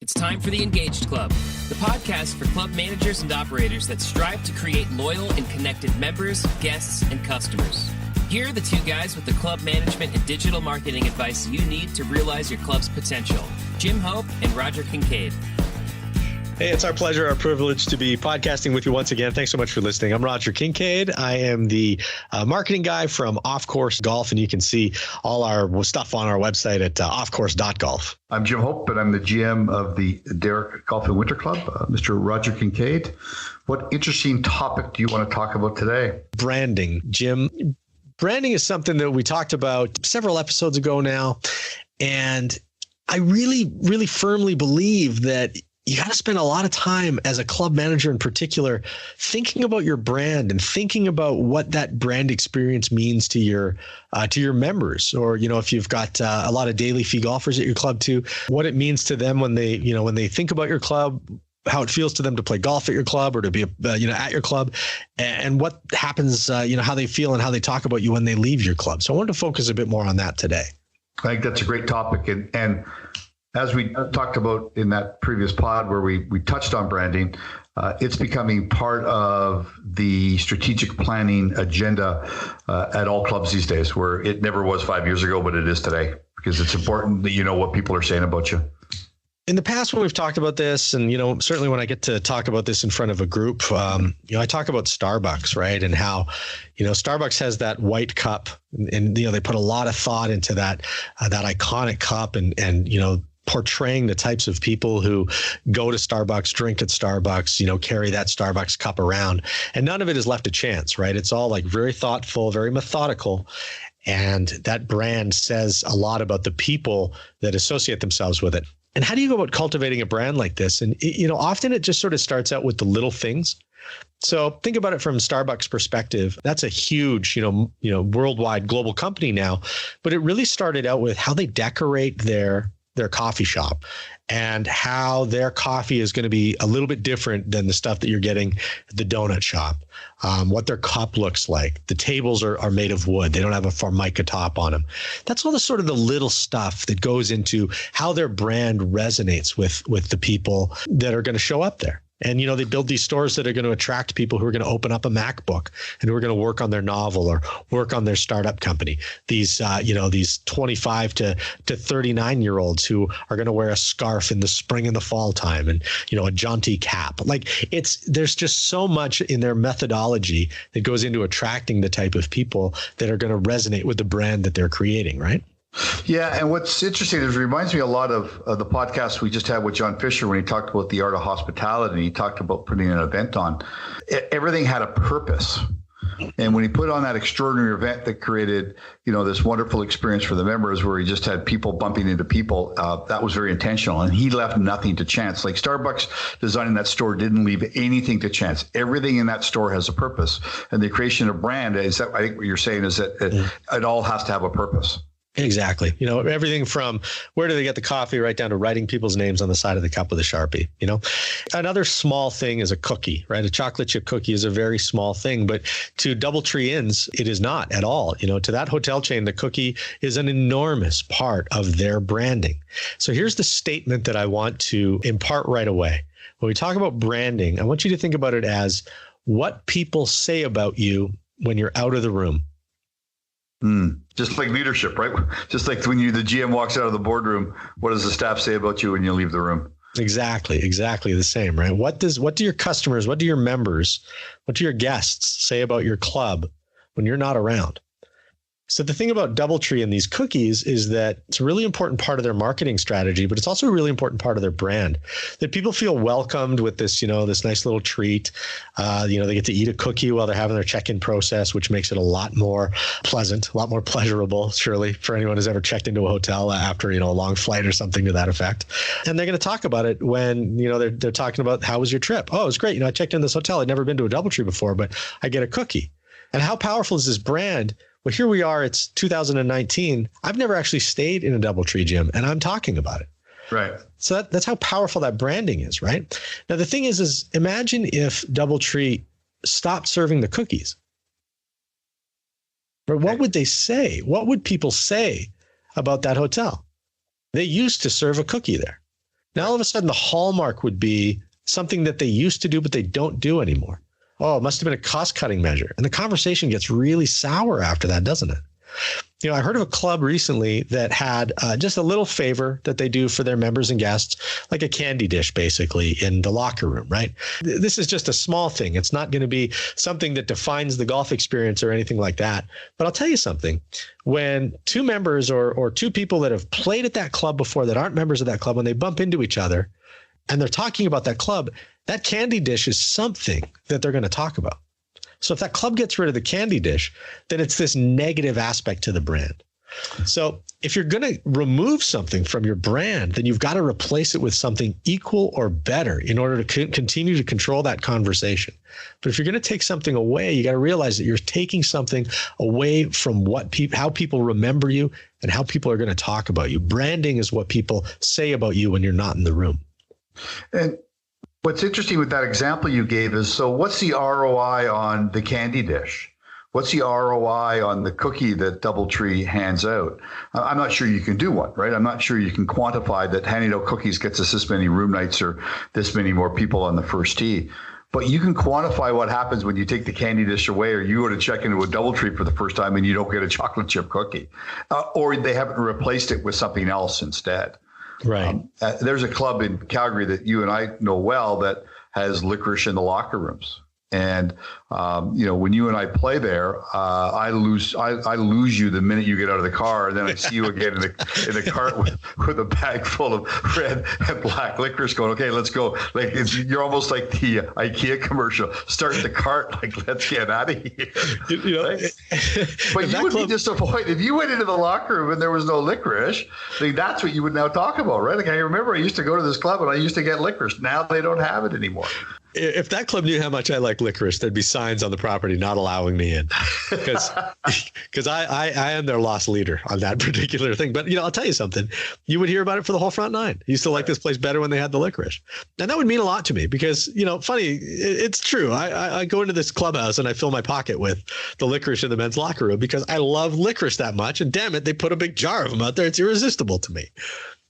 It's time for the Engaged Club, the podcast for club managers and operators that strive to create loyal and connected members, guests, and customers. Here are the two guys with the club management and digital marketing advice you need to realize your club's potential. Jim Hope and Roger Kincaid. Hey, it's our pleasure, our privilege to be podcasting with you once again. Thanks so much for listening. I'm Roger Kincaid. I am the marketing guy from Off Course Golf, and you can see all our stuff on our website at offcourse.golf. I'm Jim Hope, and I'm the GM of the Derek Golf and Winter Club. Mr. Roger Kincaid, what interesting topic do you want to talk about today? Branding. Jim, branding is something that we talked about several episodes ago now, and I really firmly believe that you got to spend a lot of time as a club manager in particular, thinking about your brand and thinking about what that brand experience means to your members, or, you know, if you've got a lot of daily fee golfers at your club too, what it means to them when they think about your club, how it feels to them to play golf at your club or to be, at your club, and what happens, how they feel and how they talk about you when they leave your club. So I wanted to focus a bit more on that today. I think that's a great topic. And as we talked about in that previous pod where we touched on branding, it's becoming part of the strategic planning agenda at all clubs these days, where it never was 5 years ago, but it is today, because it's important that you know what people are saying about you. In the past, when we've talked about this, and, certainly when I get to talk about this in front of a group, I talk about Starbucks, right? And how, Starbucks has that white cup, and they put a lot of thought into that iconic cup, and portraying the types of people who go to Starbucks, drink at Starbucks, carry that Starbucks cup around, and none of it is left to chance, right? It's all like very thoughtful, very methodical. And that brand says a lot about the people that associate themselves with it. And how do you go about cultivating a brand like this? And, often it just sort of starts out with the little things. So think about it from Starbucks' perspective. That's a huge, worldwide global company now, but it really started out with how they decorate their coffee shop and how their coffee is going to be a little bit different than the stuff that you're getting at the donut shop. What their cup looks like. The tables are made of wood. They don't have a Formica top on them. That's all the sort of the little stuff that goes into how their brand resonates with the people that are going to show up there. And, they build these stores that are going to attract people who are going to open up a MacBook and who are going to work on their novel or work on their startup company. These, these 25 to 39-year-olds who are going to wear a scarf in the spring and the fall time and, a jaunty cap. There's just so much in their methodology that goes into attracting the type of people that are going to resonate with the brand that they're creating, right? Yeah. And what's interesting is it reminds me a lot of the podcast we just had with John Fisher when he talked about the art of hospitality. And he talked about putting an event on. Everything had a purpose. And when he put on that extraordinary event that created, this wonderful experience for the members where he just had people bumping into people, that was very intentional. And he left nothing to chance. Like Starbucks designing that store didn't leave anything to chance. Everything in that store has a purpose. And the creation of brand is that, I think what you're saying is that it all has to have a purpose. Exactly. Everything from where do they get the coffee right down to writing people's names on the side of the cup with a Sharpie. Another small thing is a cookie, right? A chocolate chip cookie is a very small thing, but to DoubleTree Inns, it is not at all. To that hotel chain, the cookie is an enormous part of their branding. So here's the statement that I want to impart right away. When we talk about branding, I want you to think about it as what people say about you when you're out of the room. Just like leadership, right? Just like when the GM walks out of the boardroom, what does the staff say about you when you leave the room? Exactly the same, right? What do your customers, what do your members, what do your guests say about your club when you're not around? So the thing about DoubleTree and these cookies is that it's a really important part of their marketing strategy, but it's also a really important part of their brand, that people feel welcomed with this, this nice little treat. They get to eat a cookie while they're having their check-in process, which makes it a lot more pleasant, a lot more pleasurable, surely, for anyone who's ever checked into a hotel after, a long flight or something to that effect. And they're going to talk about it when, they're talking about, how was your trip? Oh, it was great. I checked in this hotel. I'd never been to a DoubleTree before, but I get a cookie. And how powerful is this brand? Well, here we are. It's 2019. I've never actually stayed in a DoubleTree, Jim, and I'm talking about it. Right. So that's how powerful that branding is, right? Now, the thing is imagine if DoubleTree stopped serving the cookies. But what would they say? What would people say about that hotel? They used to serve a cookie there. Now, all of a sudden, the hallmark would be something that they used to do, but they don't do anymore. Oh, it must have been a cost-cutting measure. And the conversation gets really sour after that, doesn't it? You know, I heard of a club recently that had just a little favor that they do for their members and guests, like a candy dish, basically, in the locker room, right? This is just a small thing. It's not going to be something that defines the golf experience or anything like that. But I'll tell you something. When two members or two people that have played at that club before that aren't members of that club, when they bump into each other and they're talking about that club, that candy dish is something that they're going to talk about. So if that club gets rid of the candy dish, then it's this negative aspect to the brand. So if you're going to remove something from your brand, then you've got to replace it with something equal or better in order to continue to control that conversation. But if you're going to take something away, you got to realize that you're taking something away from how people remember you and how people are going to talk about you. Branding is what people say about you when you're not in the room. And what's interesting with that example you gave is, so what's the ROI on the candy dish? What's the ROI on the cookie that DoubleTree hands out? I'm not sure you can do one, right? I'm not sure you can quantify that handing out cookies gets us this many room nights or this many more people on the first tee. But you can quantify what happens when you take the candy dish away, or you go to check into a DoubleTree for the first time and you don't get a chocolate chip cookie, or they haven't replaced it with something else instead. Right. There's a club in Calgary that you and I know well that has licorice in the locker rooms. And, when you and I play there, I lose you the minute you get out of the car. And then I see you again in the cart with a bag full of red and black licorice going, okay, let's go. Like you're almost like the IKEA commercial. Start the cart. Like, let's get out of here. Right? But you would be disappointed if you went into the locker room and there was no licorice. Like, that's what you would now talk about, right? Like I remember I used to go to this club and I used to get licorice. Now they don't have it anymore. If that club knew how much I like licorice, there'd be signs on the property not allowing me in, because I am their lost leader on that particular thing. But, I'll tell you something. You would hear about it for the whole front nine. You used to like this place better when they had the licorice. And that would mean a lot to me because, funny, it's true. I go into this clubhouse and I fill my pocket with the licorice in the men's locker room because I love licorice that much. And damn it, they put a big jar of them out there. It's irresistible to me.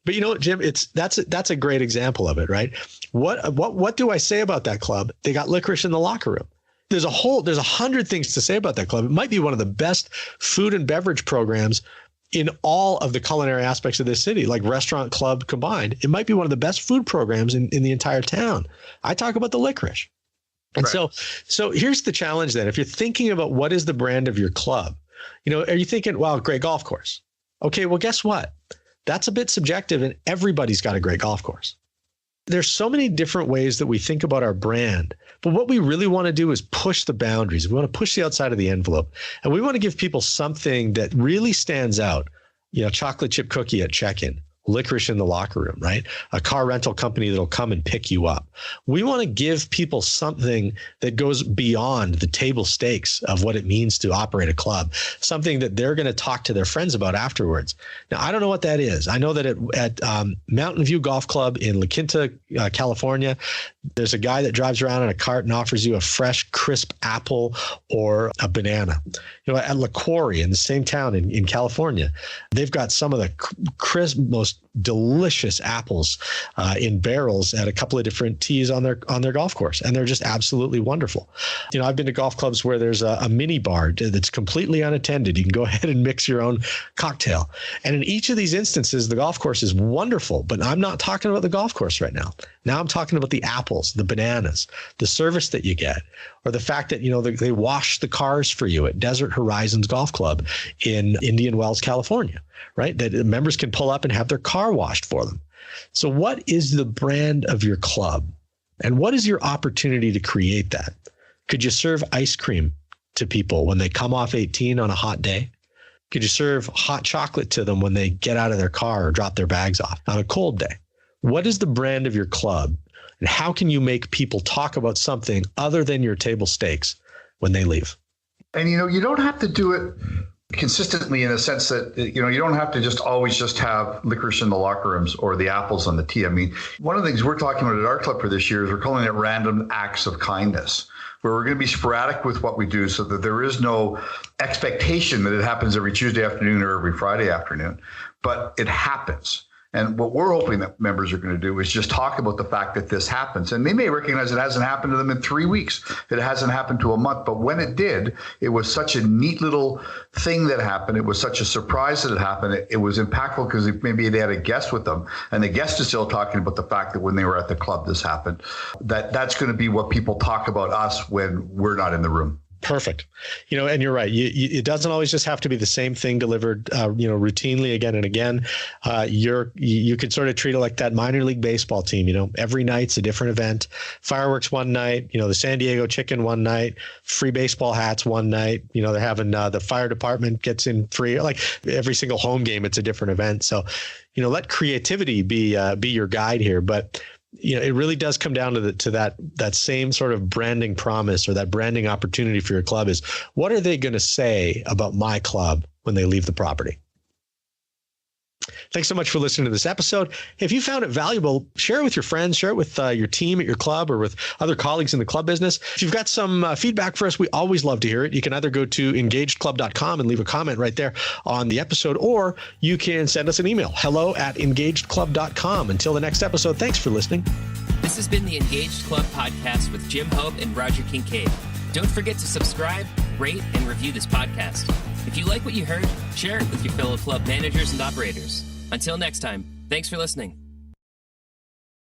But you know what, Jim, that's a great example of it, right? What do I say about that club? They got licorice in the locker room. There's 100 things to say about that club. It might be one of the best food and beverage programs in all of the culinary aspects of this city, like restaurant, club combined. It might be one of the best food programs in the entire town. I talk about the licorice. And right. So here's the challenge then. If you're thinking about what is the brand of your club, are you thinking, wow, great golf course? Okay, well, guess what? That's a bit subjective, and everybody's got a great golf course. There's so many different ways that we think about our brand, but what we really want to do is push the boundaries. We want to push the outside of the envelope, and we want to give people something that really stands out. Chocolate chip cookie at check-in, licorice in the locker room, right? A car rental company that'll come and pick you up. We want to give people something that goes beyond the table stakes of what it means to operate a club, something that they're going to talk to their friends about afterwards. Now, I don't know what that is. I know that at Mountain View Golf Club in La Quinta, California, there's a guy that drives around in a cart and offers you a fresh, crisp apple or a banana. At La Quarry in the same town in California, they've got some of the crisp, most delicious apples in barrels at a couple of different tees on their golf course, and they're just absolutely wonderful. I've been to golf clubs where there's a mini bar that's completely unattended. You can go ahead and mix your own cocktail, and in each of these instances, the golf course is wonderful. But I'm not talking about the golf course right now. Now I'm talking about the apples, the bananas, the service that you get, or the fact that they wash the cars for you at Desert Horizons Golf Club in Indian Wells, California. Right? That members can pull up and have their car washed for them. So what is the brand of your club? And what is your opportunity to create that? Could you serve ice cream to people when they come off 18 on a hot day? Could you serve hot chocolate to them when they get out of their car or drop their bags off on a cold day? What is the brand of your club? And how can you make people talk about something other than your table stakes when they leave? And, you don't have to do it consistently in a sense that, you don't have to just always just have licorice in the locker rooms or the apples on the tee. I mean, one of the things we're talking about at our club for this year is we're calling it random acts of kindness, where we're going to be sporadic with what we do so that there is no expectation that it happens every Tuesday afternoon or every Friday afternoon, but it happens. And what we're hoping that members are going to do is just talk about the fact that this happens. And they may recognize it hasn't happened to them in 3 weeks. It hasn't happened to a month. But when it did, it was such a neat little thing that happened. It was such a surprise that it happened. It was impactful because maybe they had a guest with them. And the guest is still talking about the fact that when they were at the club, this happened. That's going to be what people talk about us when we're not in the room. Perfect. And you're right. It doesn't always just have to be the same thing delivered, routinely again and again. You could sort of treat it like that minor league baseball team. Every night's a different event. Fireworks one night, the San Diego Chicken one night, free baseball hats one night. They're having the fire department gets in free. Like every single home game, it's a different event. So, let creativity be your guide here. But it really does come down to that same sort of branding promise or that branding opportunity for your club is, what are they going to say about my club when they leave the property? Thanks so much for listening to this episode. If you found it valuable, share it with your friends, share it with your team at your club or with other colleagues in the club business. If you've got some feedback for us, we always love to hear it. You can either go to engagedclub.com and leave a comment right there on the episode, or you can send us an email, hello@engagedclub.com. Until the next episode, thanks for listening. This has been the Engaged Club podcast with Jim Hope and Roger Kincaid. Don't forget to subscribe, rate, and review this podcast. If you like what you heard, share it with your fellow club managers and operators. Until next time, thanks for listening.